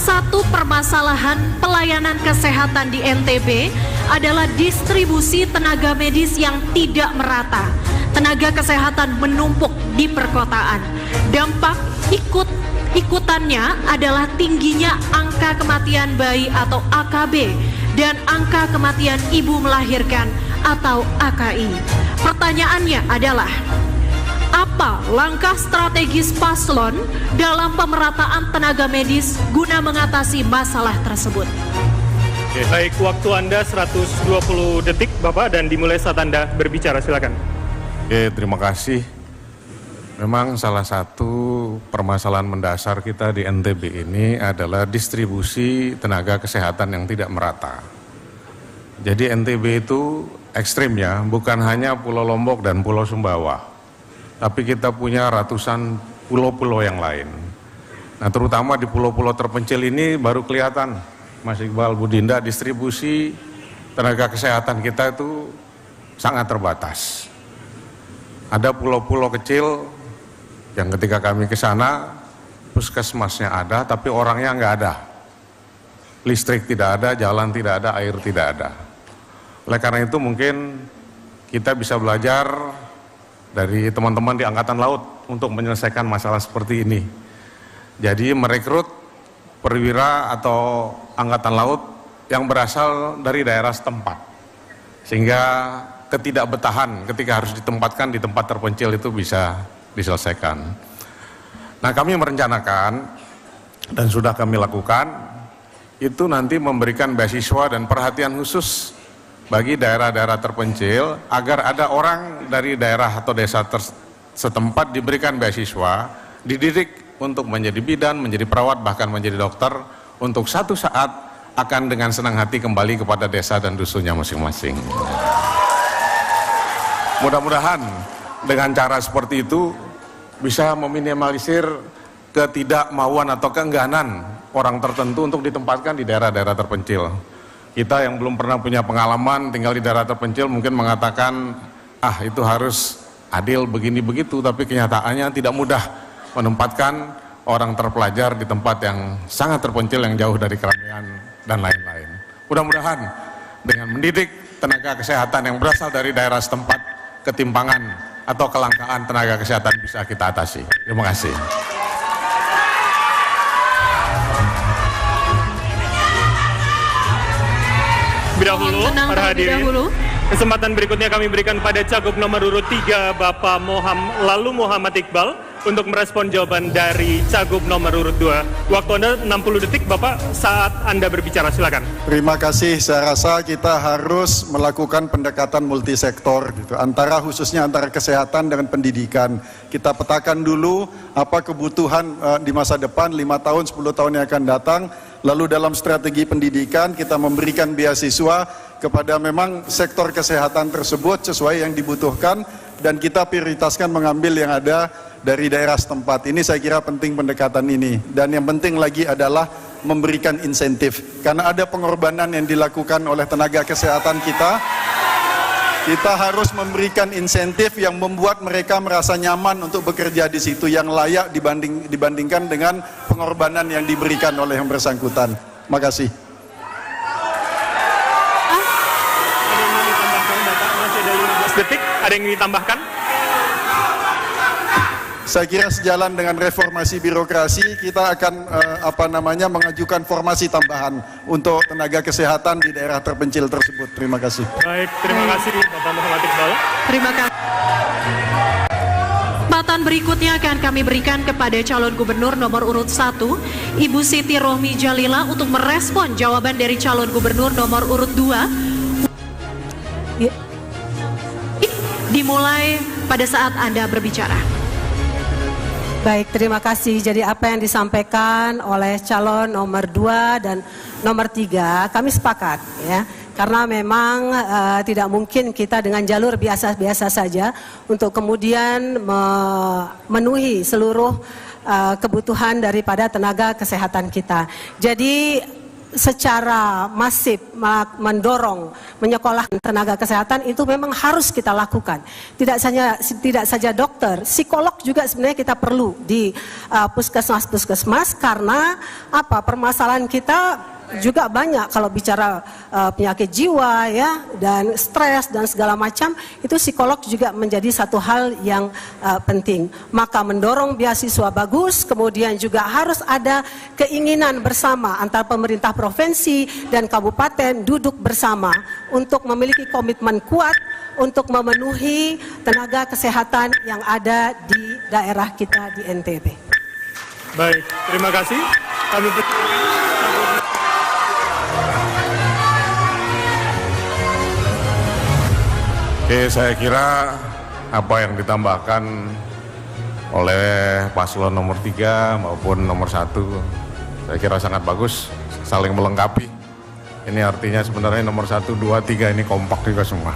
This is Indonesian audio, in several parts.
satu permasalahan pelayanan kesehatan di NTB adalah distribusi tenaga medis yang tidak merata. Tenaga kesehatan menumpuk di perkotaan. Dampak ikutannya adalah tingginya angka kematian bayi atau AKB dan angka kematian ibu melahirkan atau AKI. Pertanyaannya adalah, apa langkah strategis paslon dalam pemerataan tenaga medis guna mengatasi masalah tersebut? Oke, baik, waktu Anda 120 detik Bapak, dan dimulai saat Anda berbicara, silakan. Oke, terima kasih. Memang salah satu permasalahan mendasar kita di NTB ini adalah distribusi tenaga kesehatan yang tidak merata. Jadi NTB itu ekstrim ya, bukan hanya Pulau Lombok dan Pulau Sumbawa, tapi kita punya ratusan pulau-pulau yang lain. Nah, terutama di pulau-pulau terpencil ini baru kelihatan, Mas Iqbal, Bu Dinda, distribusi tenaga kesehatan kita itu sangat terbatas. Ada pulau-pulau kecil yang ketika kami ke sana, puskesmasnya ada, tapi orangnya nggak ada. Listrik tidak ada, jalan tidak ada, air tidak ada. Oleh karena itu mungkin kita bisa belajar dari teman-teman di Angkatan Laut untuk menyelesaikan masalah seperti ini. Jadi merekrut perwira atau Angkatan Laut yang berasal dari daerah setempat, sehingga ketidakbetahan ketika harus ditempatkan di tempat terpencil itu bisa diselesaikan. Nah, kami merencanakan dan sudah kami lakukan itu nanti memberikan beasiswa dan perhatian khusus bagi daerah-daerah terpencil agar ada orang dari daerah atau desa setempat diberikan beasiswa, dididik untuk menjadi bidan, menjadi perawat, bahkan menjadi dokter, untuk satu saat akan dengan senang hati kembali kepada desa dan dusunnya masing-masing. Mudah-mudahan dengan cara seperti itu bisa meminimalisir ketidakmauan atau keengganan orang tertentu untuk ditempatkan di daerah-daerah terpencil. Kita yang belum pernah punya pengalaman tinggal di daerah terpencil mungkin mengatakan, itu harus adil begini begitu, tapi kenyataannya tidak mudah menempatkan orang terpelajar di tempat yang sangat terpencil, yang jauh dari keramaian dan lain-lain. Mudah-mudahan dengan mendidik tenaga kesehatan yang berasal dari daerah setempat, ketimpangan atau kelangkaan tenaga kesehatan bisa kita atasi. Terima kasih. Dahulu, para hadirin, kesempatan berikutnya kami berikan pada cagup nomor urut 3 Bapak Muhammad Iqbal untuk merespon jawaban dari cagup nomor urut 2. Waktu Anda 60 detik Bapak saat Anda berbicara, silakan. Terima kasih. Saya rasa kita harus melakukan pendekatan multisektor gitu, khususnya antara kesehatan dengan pendidikan. Kita petakan dulu apa kebutuhan di masa depan 5 tahun, 10 tahun yang akan datang. Lalu dalam strategi pendidikan kita memberikan beasiswa kepada memang sektor kesehatan tersebut sesuai yang dibutuhkan, dan kita prioritaskan mengambil yang ada dari daerah setempat. Ini saya kira penting pendekatan ini, dan yang penting lagi adalah memberikan insentif, karena ada pengorbanan yang dilakukan oleh tenaga kesehatan kita. Kita harus memberikan insentif yang membuat mereka merasa nyaman untuk bekerja di situ, yang layak dibandingkan dengan pengorbanan yang diberikan oleh yang bersangkutan. Makasih. Masih ada 15 detik, ada yang ditambahkan? Saya kira sejalan dengan reformasi birokrasi, kita akan mengajukan formasi tambahan untuk tenaga kesehatan di daerah terpencil tersebut. Terima kasih. Baik, terima kasih Bapak Muhammad Iqbal. Terima kasih. Kesempatan berikutnya akan kami berikan kepada calon gubernur nomor urut 1, Ibu Siti Rohmi Jalila, untuk merespon jawaban dari calon gubernur nomor urut 2. Dimulai pada saat Anda berbicara. Baik, terima kasih. Jadi apa yang disampaikan oleh calon nomor 2 dan nomor 3, kami sepakat ya. Karena memang tidak mungkin kita dengan jalur biasa-biasa saja untuk kemudian memenuhi seluruh kebutuhan daripada tenaga kesehatan kita. Jadi secara masif mendorong menyekolahkan tenaga kesehatan itu memang harus kita lakukan. Tidak saja dokter, psikolog juga sebenarnya kita perlu di puskesmas karena permasalahan kita juga banyak kalau bicara penyakit jiwa ya dan stres dan segala macam, itu psikolog juga menjadi satu hal yang penting. Maka mendorong beasiswa bagus, kemudian juga harus ada keinginan bersama antara pemerintah provinsi dan kabupaten duduk bersama untuk memiliki komitmen kuat untuk memenuhi tenaga kesehatan yang ada di daerah kita di NTB. Baik, terima kasih. Kami Oke, saya kira apa yang ditambahkan oleh paslon nomor 3 maupun nomor 1, saya kira sangat bagus, saling melengkapi. Ini artinya sebenarnya nomor 1, 2, 3 ini kompak juga semua.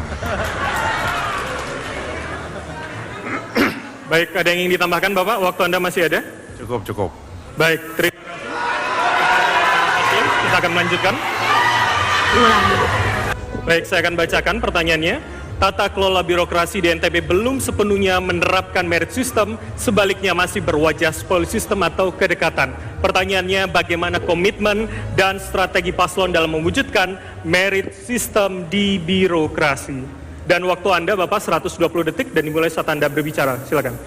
Baik, ada yang ingin ditambahkan Bapak? Waktu Anda masih ada? Cukup. Baik, terima kasih. Kita akan melanjutkan. Baik, saya akan bacakan pertanyaannya. Tata kelola birokrasi di NTB belum sepenuhnya menerapkan merit system, sebaliknya masih berwajah spoil system atau kedekatan. Pertanyaannya, bagaimana komitmen dan strategi paslon dalam mewujudkan merit system di birokrasi? Dan waktu Anda Bapak 120 detik dan dimulai saat Anda berbicara. Silakan.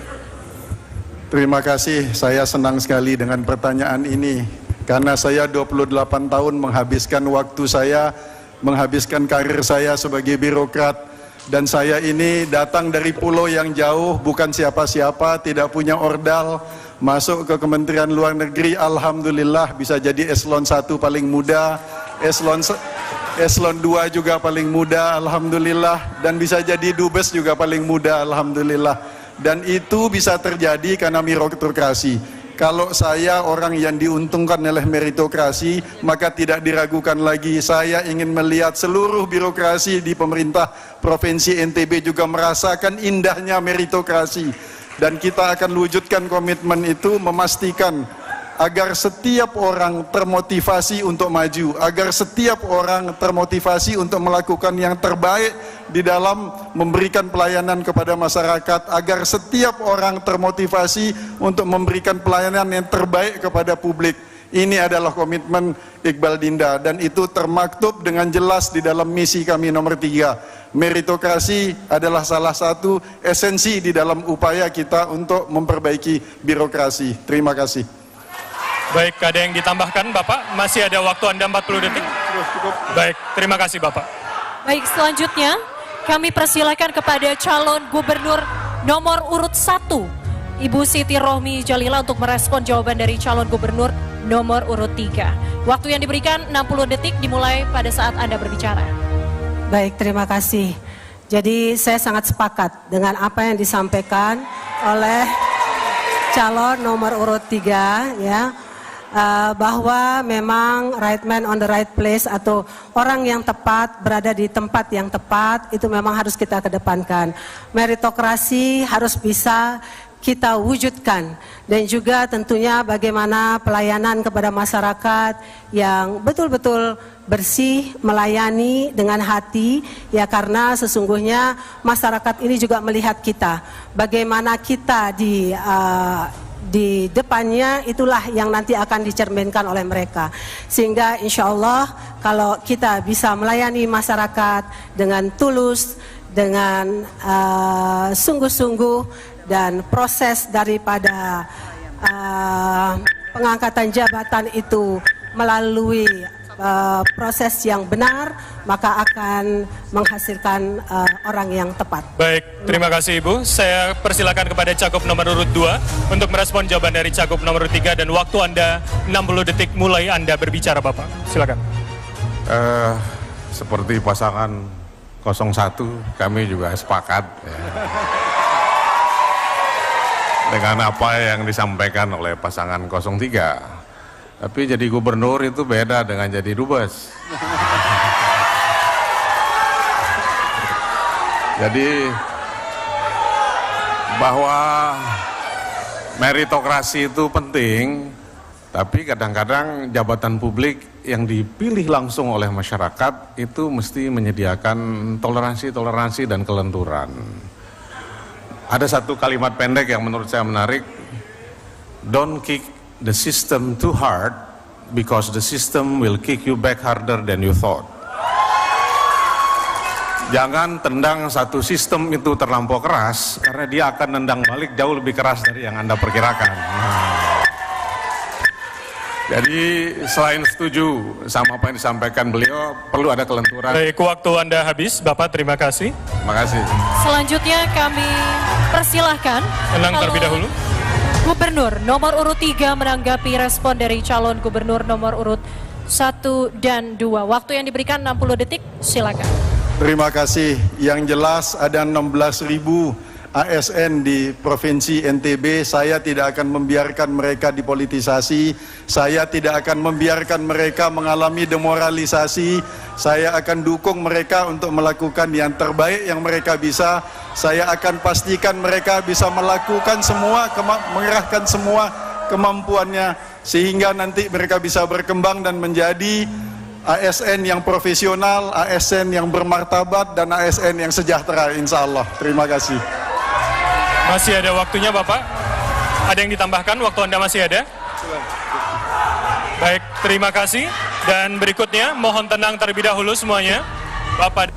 Terima kasih, saya senang sekali dengan pertanyaan ini. Karena saya 28 tahun menghabiskan waktu saya, menghabiskan karir saya sebagai birokrat. Dan saya ini datang dari pulau yang jauh, bukan siapa-siapa, tidak punya ordal, masuk ke Kementerian Luar Negeri, alhamdulillah bisa jadi eselon 1 paling muda, eselon 2 juga paling muda, alhamdulillah, dan bisa jadi dubes juga paling muda, alhamdulillah. Dan itu bisa terjadi karena meritokrasi. Kalau saya orang yang diuntungkan oleh meritokrasi, maka tidak diragukan lagi. Saya ingin melihat seluruh birokrasi di pemerintah Provinsi NTB juga merasakan indahnya meritokrasi. Dan kita akan wujudkan komitmen itu, memastikan agar setiap orang termotivasi untuk maju, agar setiap orang termotivasi untuk melakukan yang terbaik di dalam memberikan pelayanan kepada masyarakat, agar setiap orang termotivasi untuk memberikan pelayanan yang terbaik kepada publik. Ini adalah komitmen Iqbal Dinda, dan itu termaktub dengan jelas di dalam misi kami nomor 3. Meritokrasi adalah salah satu esensi di dalam upaya kita untuk memperbaiki birokrasi. Terima kasih. Baik, ada yang ditambahkan Bapak? Masih ada waktu Anda 40 detik? Baik, terima kasih Bapak. Baik, selanjutnya kami persilakan kepada calon gubernur nomor urut 1, Ibu Siti Rohmi Jalila untuk merespon jawaban dari calon gubernur nomor urut 3. Waktu yang diberikan 60 detik dimulai pada saat Anda berbicara. Baik, terima kasih. Jadi saya sangat sepakat dengan apa yang disampaikan oleh calon nomor urut 3 ya. Bahwa memang right man on the right place atau orang yang tepat berada di tempat yang tepat itu memang harus kita kedepankan. Meritokrasi harus bisa kita wujudkan, dan juga tentunya bagaimana pelayanan kepada masyarakat yang betul-betul bersih, melayani dengan hati ya, karena sesungguhnya masyarakat ini juga melihat kita, bagaimana kita di depannya, itulah yang nanti akan dicerminkan oleh mereka. Sehingga insya Allah kalau kita bisa melayani masyarakat dengan tulus, dengan sungguh-sungguh, dan proses daripada pengangkatan jabatan itu melalui proses yang benar, maka akan menghasilkan orang yang tepat. Baik, terima kasih Ibu. Saya persilakan kepada cagup nomor urut 2 untuk merespon jawaban dari cagup nomor 3, dan waktu Anda 60 detik mulai Anda berbicara Bapak. Silakan. Seperti pasangan 01, kami juga sepakat ya, dengan apa yang disampaikan oleh pasangan 03. Tapi jadi gubernur itu beda dengan jadi dubes. Jadi bahwa meritokrasi itu penting, Tapi kadang-kadang jabatan publik yang dipilih langsung oleh masyarakat itu mesti menyediakan toleransi dan kelenturan. Ada satu kalimat pendek yang menurut saya menarik, don't kick the system too hard because the system will kick you back harder than you thought. Jangan tendang satu sistem itu terlampau keras, karena dia akan nendang balik jauh lebih keras dari yang Anda perkirakan. Jadi selain setuju sama apa yang disampaikan beliau, perlu ada kelenturan. Baik, waktu Anda habis, Bapak, terima kasih. Terima kasih. Selanjutnya kami persilahkan Tenang terlebih dahulu. Gubernur nomor urut 3 menanggapi respon dari calon gubernur nomor urut 1 dan 2. Waktu yang diberikan 60 detik, silakan. Terima kasih. Yang jelas ada 16.000 ASN di Provinsi NTB. Saya tidak akan membiarkan mereka dipolitisasi. Saya tidak akan membiarkan mereka mengalami demoralisasi. Saya akan dukung mereka untuk melakukan yang terbaik yang mereka bisa. Saya akan pastikan mereka bisa melakukan semua, mengerahkan semua kemampuannya, sehingga nanti mereka bisa berkembang dan menjadi ASN yang profesional, ASN yang bermartabat, dan ASN yang sejahtera, insya Allah. Terima kasih. Masih ada waktunya, Bapak. Ada yang ditambahkan? Waktu Anda masih ada? Baik, terima kasih. Dan berikutnya, mohon tenang terlebih dahulu semuanya. Bapak.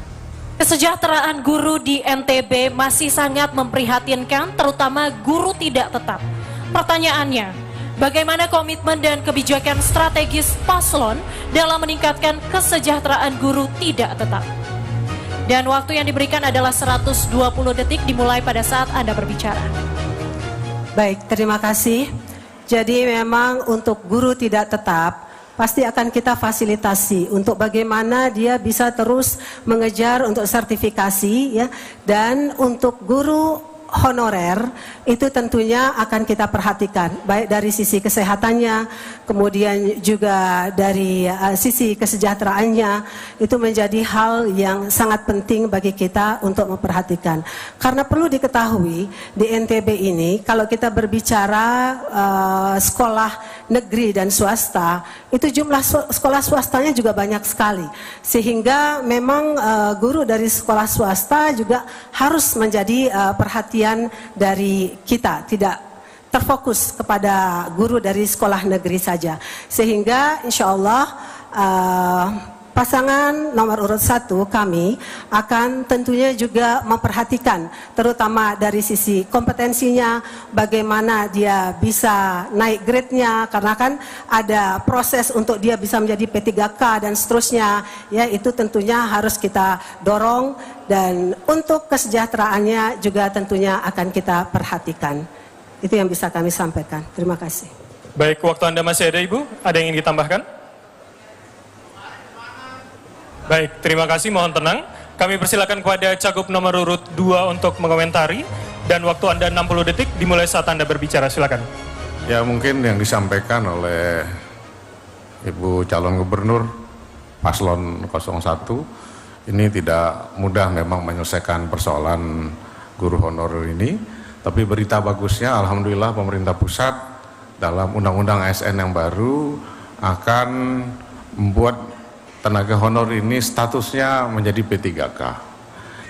Kesejahteraan guru di NTB masih sangat memprihatinkan, terutama guru tidak tetap. Pertanyaannya, bagaimana komitmen dan kebijakan strategis paslon dalam meningkatkan kesejahteraan guru tidak tetap? Dan waktu yang diberikan adalah 120 detik dimulai pada saat Anda berbicara. Baik, terima kasih. Jadi memang untuk guru tidak tetap, pasti akan kita fasilitasi untuk bagaimana dia bisa terus mengejar untuk sertifikasi, ya. Dan untuk guru honorer itu tentunya akan kita perhatikan, baik dari sisi kesehatannya, kemudian juga dari sisi kesejahteraannya. Itu menjadi hal yang sangat penting bagi kita untuk memperhatikan. Karena perlu diketahui di NTB ini, kalau kita berbicara sekolah negeri dan swasta, itu jumlah sekolah swastanya juga banyak sekali, sehingga memang guru dari sekolah swasta juga harus menjadi perhatian dari kita, tidak terfokus kepada guru dari sekolah negeri saja. Sehingga insya Allah pasangan nomor urut 1 kami akan tentunya juga memperhatikan, terutama dari sisi kompetensinya, bagaimana dia bisa naik grade-nya, karena kan ada proses untuk dia bisa menjadi P3K dan seterusnya, ya. Itu tentunya harus kita dorong, dan untuk kesejahteraannya juga tentunya akan kita perhatikan. Itu yang bisa kami sampaikan. Terima kasih. Baik, waktu Anda masih ada, Ibu. Ada yang ingin ditambahkan? Baik, terima kasih, mohon tenang. Kami persilakan kepada Cagup nomor urut 2 untuk mengomentari, dan waktu Anda 60 detik dimulai saat Anda berbicara, silakan. Ya, mungkin yang disampaikan oleh Ibu calon gubernur paslon 01 ini tidak mudah memang menyelesaikan persoalan guru honorer ini, tapi berita bagusnya alhamdulillah pemerintah pusat dalam undang-undang ASN yang baru akan membuat tenaga honor ini statusnya menjadi P3K.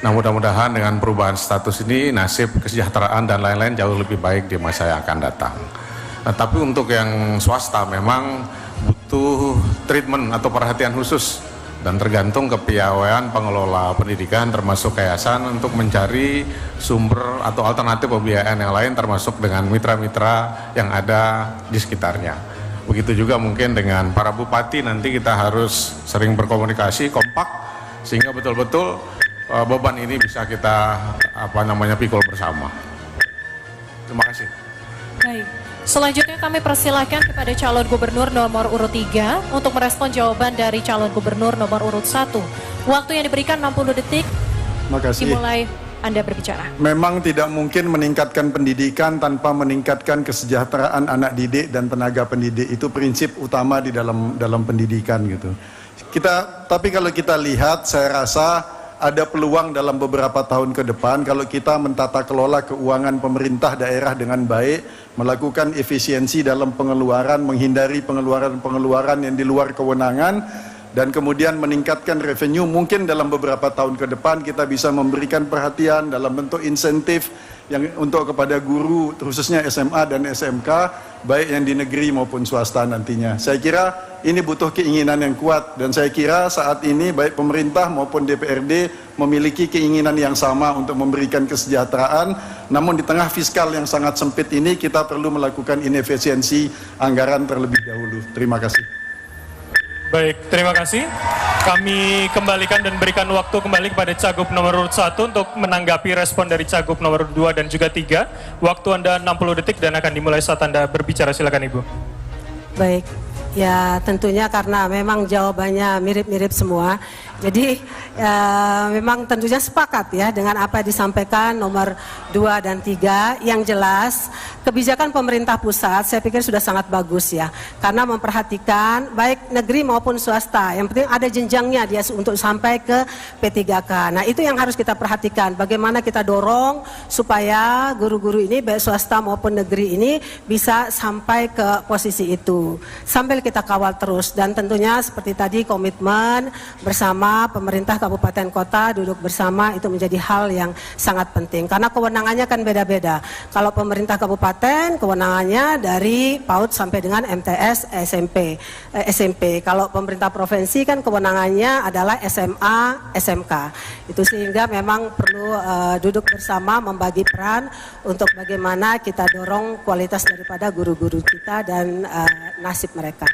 Nah, mudah-mudahan dengan perubahan status ini nasib kesejahteraan dan lain-lain jauh lebih baik di masa yang akan datang. Nah, tapi untuk yang swasta memang butuh treatment atau perhatian khusus, dan tergantung kepiawaian pengelola pendidikan termasuk yayasan untuk mencari sumber atau alternatif pembiayaan yang lain, termasuk dengan mitra-mitra yang ada di sekitarnya. Begitu juga mungkin dengan para bupati, nanti kita harus sering berkomunikasi, kompak, sehingga betul-betul beban ini bisa kita pikul bersama. Terima kasih. Baik. Selanjutnya kami persilahkan kepada calon gubernur nomor urut 3 untuk merespon jawaban dari calon gubernur nomor urut 1. Waktu yang diberikan 60 detik. Makasih. Dimulai Anda berbicara. Memang tidak mungkin meningkatkan pendidikan tanpa meningkatkan kesejahteraan anak didik dan tenaga pendidik. Itu prinsip utama di dalam pendidikan gitu. Tapi kalau kita lihat, saya rasa ada peluang dalam beberapa tahun ke depan kalau kita mentata kelola keuangan pemerintah daerah dengan baik, melakukan efisiensi dalam pengeluaran, menghindari pengeluaran-pengeluaran yang di luar kewenangan, dan kemudian meningkatkan revenue. Mungkin dalam beberapa tahun ke depan kita bisa memberikan perhatian dalam bentuk insentif yang untuk kepada guru, khususnya SMA dan SMK, baik yang di negeri maupun swasta nantinya. Saya kira ini butuh keinginan yang kuat, dan saya kira saat ini baik pemerintah maupun DPRD memiliki keinginan yang sama untuk memberikan kesejahteraan. Namun di tengah fiskal yang sangat sempit ini, kita perlu melakukan inefisiensi anggaran terlebih dahulu. Terima kasih. Baik, terima kasih. Kami kembalikan dan berikan waktu kembali kepada Cagup nomor urut 1 untuk menanggapi respon dari Cagup nomor 2 dan juga 3. Waktu Anda 60 detik dan akan dimulai saat Anda berbicara. Silakan Ibu. Baik, ya tentunya karena memang jawabannya mirip-mirip semua. Jadi memang tentunya sepakat ya dengan apa yang disampaikan nomor 2 dan 3. Yang jelas kebijakan pemerintah pusat saya pikir sudah sangat bagus ya, karena memperhatikan baik negeri maupun swasta. Yang penting ada jenjangnya dia untuk sampai ke P3K. Nah itu yang harus kita perhatikan, bagaimana kita dorong supaya guru-guru ini baik swasta maupun negeri ini bisa sampai ke posisi itu. Sambil kita kawal terus, dan tentunya seperti tadi komitmen bersama pemerintah kabupaten kota duduk bersama itu menjadi hal yang sangat penting, karena kewenangannya kan beda-beda. Kalau pemerintah kabupaten kewenangannya dari PAUD sampai dengan MTS SMP. Kalau pemerintah provinsi kan kewenangannya adalah SMA SMK. Itu sehingga memang perlu duduk bersama membagi peran untuk bagaimana kita dorong kualitas daripada guru-guru kita dan nasib mereka.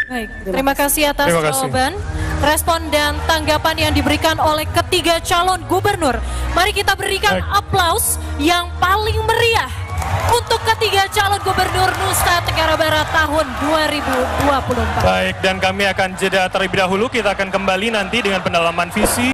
Baik, terima kasih atas jawaban, respon dan tanggapan yang diberikan oleh ketiga calon gubernur. Mari kita berikan aplaus yang paling meriah untuk ketiga calon gubernur Nusa Tenggara Barat tahun 2024. Baik, dan kami akan jeda terlebih dahulu. Kita akan kembali nanti dengan pendalaman visi